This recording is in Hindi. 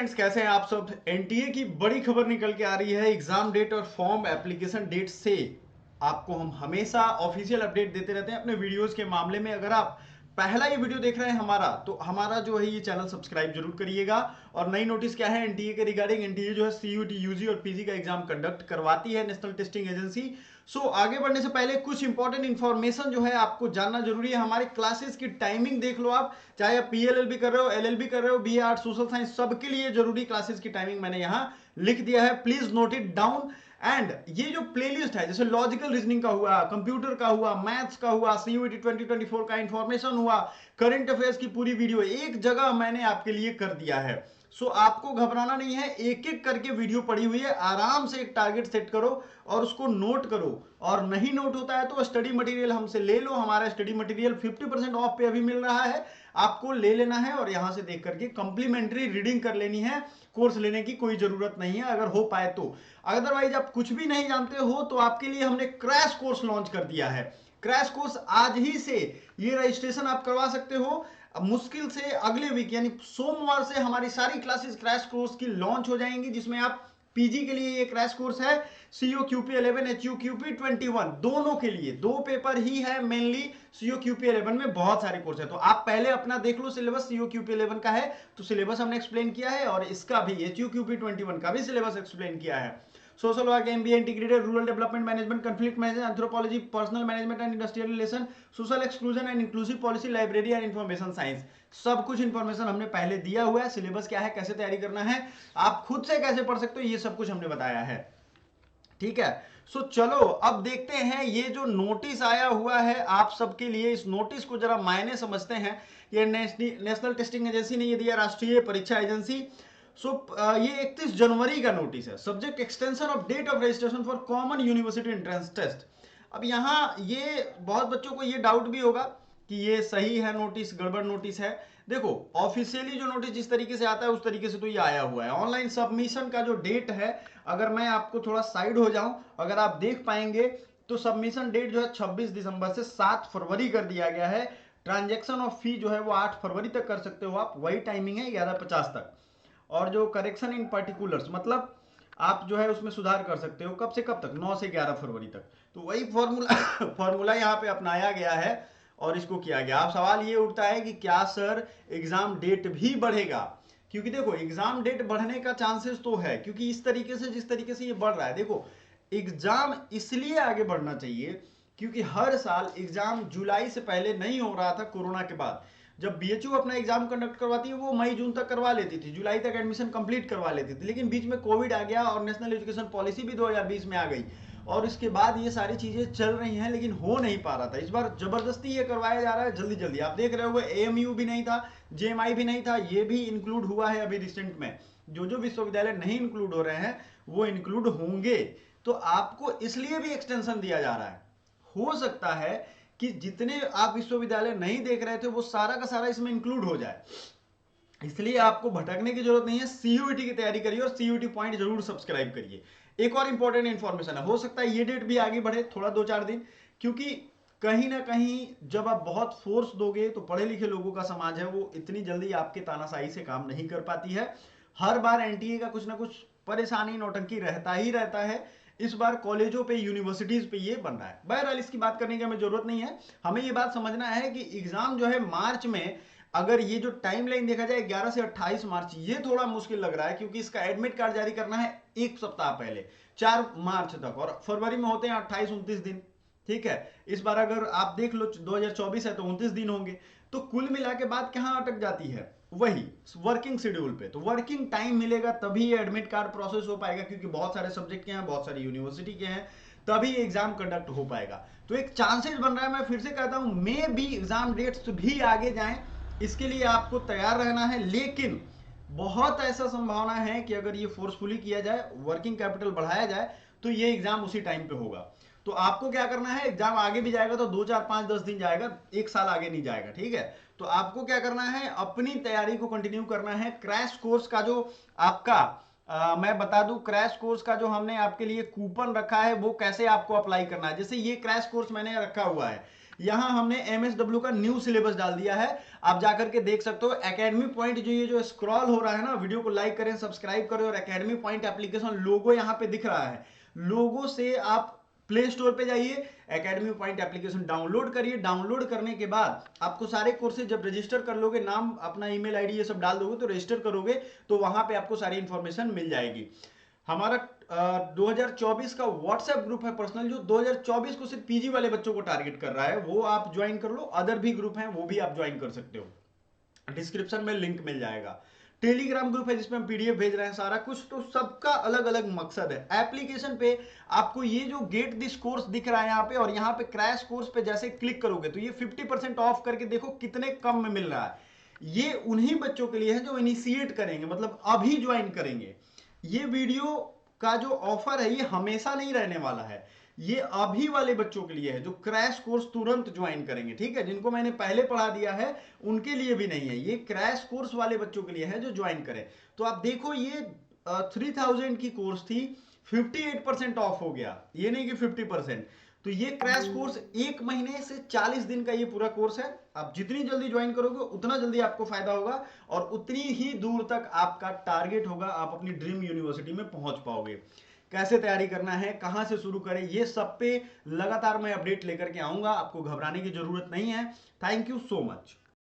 फ्रेंड्स, कैसे हैं आप सब। एनटीए की बड़ी खबर निकल के आ रही है। एग्जाम डेट और फॉर्म एप्लीकेशन डेट से आपको हम हमेशा ऑफिशियल अपडेट देते रहते हैं अपने वीडियोस के मामले में। अगर आप पहला ये वीडियो देख रहे हैं हमारा, तो हमारा जो है ये चैनल सब्सक्राइब जरूर करिएगा। और नई नोटिस क्या है एनटीए के रिगार्डिंग, एनटीए जो है सीयूटी, यूजी और पीजी का एग्जाम कंडक्ट करवाती है, नेशनल टेस्टिंग एजेंसी। आगे बढ़ने से पहले कुछ इंपॉर्टेंट इंफॉर्मेशन जो है आपको जानना जरूरी है। हमारे क्लासेस की टाइमिंग देख लो आप, चाहे आप पीएलएलबी कर रहे हो, एलएलबी कर रहे हो, बीए आर्ट, सोशल साइंस, सबके लिए जरूरी क्लासेस की टाइमिंग मैंने यहां लिख दिया है, please note it down. And ये जो प्लेलिस्ट है, जैसे लॉजिकल रीजनिंग का हुआ, कंप्यूटर का हुआ, मैथ्स का हुआ, सीयूईटी 2024 का इंफॉर्मेशन हुआ, करंट अफेयर्स की पूरी वीडियो एक जगह मैंने आपके लिए कर दिया है। आपको घबराना नहीं है, एक एक करके वीडियो पड़ी हुई है, आराम से एक टारगेट सेट करो और उसको नोट करो। और नहीं नोट होता है तो स्टडी मटेरियल हमसे ले लो, हमारा स्टडी मटेरियल 50% ऑफ पे अभी मिल रहा है, आपको ले लेना है और यहां से देख करके कंप्लीमेंट्री रीडिंग कर लेनी है। कोर्स लेने की कोई जरूरत नहीं है अगर हो पाए तो। अदरवाइज आप कुछ भी नहीं जानते हो तो आपके लिए हमने क्रैश कोर्स लॉन्च कर दिया है। क्रैश कोर्स आज ही से ये रजिस्ट्रेशन आप करवा सकते हो। मुश्किल से अगले वीक यानी सोमवार से हमारी सारी क्लासेस क्रैश कोर्स की लॉन्च हो जाएंगी, जिसमें आप पीजी के लिए ये क्रैश कोर्स है, सीओ क्यूपी 11, एचयू क्यूपी 21, दोनों के लिए दो पेपर ही है मेनली। सीओ क्यूपी 11 में बहुत सारे कोर्स है, तो आप पहले अपना देख लो सिलेबस। सीओ क्यूपी 11 का है तो सिलेबस हमने एक्सप्लेन किया है, और इसका भी एचयू क्यूपी 21 का भी सिलेबस एक्सप्लेन किया है। Social work, MBA integrated, rural development management, conflict management, anthropology, personal management and industrial relation, social exclusion and inclusive policy, library and information science, सब कुछ इंफॉर्मेशन हमने पहले दिया हुआ है। सिलेबस क्या है, कैसे तैयारी करना है, आप खुद से कैसे पढ़ सकते हो, ये सब कुछ हमने बताया है। ठीक है, चलो अब देखते हैं ये जो नोटिस आया हुआ है आप सबके लिए, इस नोटिस को जरा मायने समझते हैं। ये नेशनल टेस्टिंग एजेंसी ने ये दिया, राष्ट्रीय परीक्षा एजेंसी। ये 31 जनवरी का नोटिस है। Subject extension of date of registration for common university entrance test. अब यहाँ ये बहुत बच्चों को ये डाउट भी होगा कि ये सही है नोटिस, गड़बड़ नोटिस है। देखो, ऑफिशियली जो नोटिस जिस तरीके से आता है उस तरीके से तो ये आया हुआ है। ऑनलाइन सबमिशन का जो डेट है, अगर मैं आपको थोड़ा साइड हो जाऊं, अगर आप देख पाएंगे तो सबमिशन डेट जो है 26 दिसंबर से 7 फरवरी कर दिया गया है। ट्रांजैक्शन ऑफ फी जो है वो 8 फरवरी तक कर सकते हो आप, वही टाइमिंग है 11:50 तक। और जो करेक्शन इन पर्टिकुलर्स, मतलब आप जो है उसमें सुधार कर सकते हो कब से कब तक, 9 से 11 फरवरी तक। तो वही फॉर्मूला फॉर्मूला यहाँ पे अपनाया गया है और इसको किया गया। अब सवाल ये उठता है कि क्या सर एग्जाम डेट भी बढ़ेगा, क्योंकि देखो एग्जाम डेट बढ़ने का चांसेस तो है, क्योंकि इस तरीके से जिस तरीके से ये बढ़ रहा है। देखो, एग्जाम इसलिए आगे बढ़ना चाहिए क्योंकि हर साल एग्जाम जुलाई से पहले नहीं हो रहा था। कोरोना के बाद जब बीएचयू अपना एग्जाम कंडक्ट करवाती है वो मई जून तक करवा लेती थी, जुलाई तक एडमिशन कंप्लीट करवा लेती थी, लेकिन बीच में कोविड आ गया और नेशनल एजुकेशन पॉलिसी भी 2020 में आ गई, और इसके बाद ये सारी चीजें चल रही हैं लेकिन हो नहीं पा रहा था। इस बार जबरदस्ती ये करवाया जा रहा है जल्दी जल्दी। आप देख रहे हो एएमयू भी नहीं था, जेएमआई भी नहीं था, ये भी इंक्लूड हुआ है अभी रिसेंट में। जो जो विश्वविद्यालय नहीं इंक्लूड हो रहे हैं वो इंक्लूड होंगे, तो आपको इसलिए भी एक्सटेंशन दिया जा रहा है। हो सकता है कि जितने आप विश्वविद्यालय नहीं देख रहे थे वो सारा का सारा इसमें इंक्लूड हो जाए, इसलिए आपको भटकने की जरूरत नहीं है। सीयूईटी की तैयारी करिए और सीयूईटी पॉइंट जरूर सब्सक्राइब करिए। एक और इंपॉर्टेंट इंफॉर्मेशन है, हो सकता है ये डेट भी आगे बढ़े थोड़ा 2-4 दिन, क्योंकि कहीं ना कहीं जब आप बहुत फोर्स दोगे तो पढ़े लिखे लोगों का समाज है वो इतनी जल्दी आपके तानाशाही से काम नहीं कर पाती है। हर बार एनटीए का कुछ ना कुछ परेशानी नौटंकी रहता ही रहता है। इस बार कॉलेजों पे, यूनिवर्सिटीज पे ये बन रहा है। बहरहाल इसकी बात करने की हमें जरूरत नहीं है। हमें ये बात समझना है कि एग्जाम जो है मार्च में, अगर ये जो टाइमलाइन देखा जाए 11 से 28 मार्च, ये थोड़ा मुश्किल लग रहा है क्योंकि इसका एडमिट कार्ड जारी करना है एक सप्ताह पहले, 4 मार्च तक, और फरवरी में होते हैं 28-29 दिन। ठीक है, इस बार अगर आप देख लो 2024 है तो 29 दिन होंगे, तो कुल मिला के बात कहां अटक जाती है, वही वर्किंग शेड्यूल पे। तो वर्किंग टाइम मिलेगा तभी एडमिट कार्ड प्रोसेस हो पाएगा, क्योंकि बहुत सारे सब्जेक्ट के हैं, बहुत सारी यूनिवर्सिटी के हैं, तभी एग्जाम कंडक्ट हो पाएगा। तो एक चांसेस बन रहा है, मैं फिर से कहता हूं, मे भी एग्जाम डेट्स भी आगे जाएं, इसके लिए आपको तैयार रहना है। लेकिन बहुत ऐसा संभावना है कि अगर ये फोर्सफुली किया जाए, वर्किंग कैपिटल बढ़ाया जाए, तो ये एग्जाम उसी टाइम पे होगा। तो आपको क्या करना है, एग्जाम आगे भी जाएगा तो 2-4-5-10 दिन जाएगा, एक साल आगे नहीं जाएगा। ठीक है, तो आपको क्या करना है, अपनी तैयारी को कंटिन्यू करना है। क्रैश कोर्स का जो आपका मैं बता दूं, क्रैश कोर्स का जो हमने आपके लिए कूपन रखा है वो कैसे आपको अप्लाई करना है। जैसे ये क्रैश कोर्स मैंने रखा हुआ है, यहाँ हमने MSW का न्यू सिलेबस डाल दिया है, आप जाकर के देख सकते हो। एकेडमी पॉइंट जो ये जो स्क्रॉल हो रहा है ना, वीडियो को लाइक करें, सब्सक्राइब करें, और एकेडमी पॉइंट एप्लीकेशन लोगो यहाँ पे दिख रहा है, लोगो से आप प्ले स्टोर पे जाइए, एकेडमी पॉइंट एप्लीकेशन डाउनलोड करिए। डाउनलोड करने के बाद आपको सारे कोर्सेज जब रजिस्टर कर लोगे, नाम अपना ईमेल आईडी ये सब डाल दोगे, तो रजिस्टर करोगे तो वहां पे आपको सारी इंफॉर्मेशन मिल जाएगी। हमारा 2024 का व्हाट्सएप ग्रुप है पर्सनल, जो 2024 को सिर्फ पीजी वाले बच्चों को टारगेट कर रहा है, वो आप ज्वाइन कर लो। अदर भी ग्रुप हैं, वो भी आप ज्वाइन कर सकते हो, डिस्क्रिप्शन में लिंक मिल जाएगा। टेलीग्राम ग्रुप है जिसमें हम पीडीएफ भेज रहे हैं सारा कुछ, तो सबका अलग अलग मकसद है। एप्लीकेशन पे आपको ये जो गेट दिस कोर्स दिख रहा है यहाँ पे, और यहाँ पे क्रैश कोर्स पे जैसे क्लिक करोगे तो ये 50% ऑफ करके देखो कितने कम में मिल रहा है। ये उन्हीं बच्चों के लिए है जो इनिशिएट करेंगे, मतलब अभी ज्वाइन करेंगे। ये वीडियो का जो ऑफर है ये हमेशा नहीं रहने वाला है, ये अभी वाले बच्चों के लिए है जो क्रैश कोर्स तुरंत ज्वाइन करेंगे, ठीक है। जिनको मैंने पहले पढ़ा दिया है उनके लिए भी नहीं है, ये क्रैश कोर्स वाले बच्चों के लिए है जो ज्वाइन करें। तो आप देखो ये 3000 की कोर्स थी, 58% ऑफ हो गया, ये नहीं कि 50%। तो ये क्रैश कोर्स 1 महीने से 40 दिन का ये पूरा कोर्स है। आप जितनी जल्दी ज्वाइन करोगे उतना जल्दी आपको फायदा होगा, और उतनी ही दूर तक आपका टारगेट होगा, आप अपनी ड्रीम यूनिवर्सिटी में पहुंच पाओगे। कैसे तैयारी करना है, कहां से शुरू करें, ये सब पे लगातार मैं अपडेट लेकर के आऊंगा, आपको घबराने की जरूरत नहीं है। Thank you so much.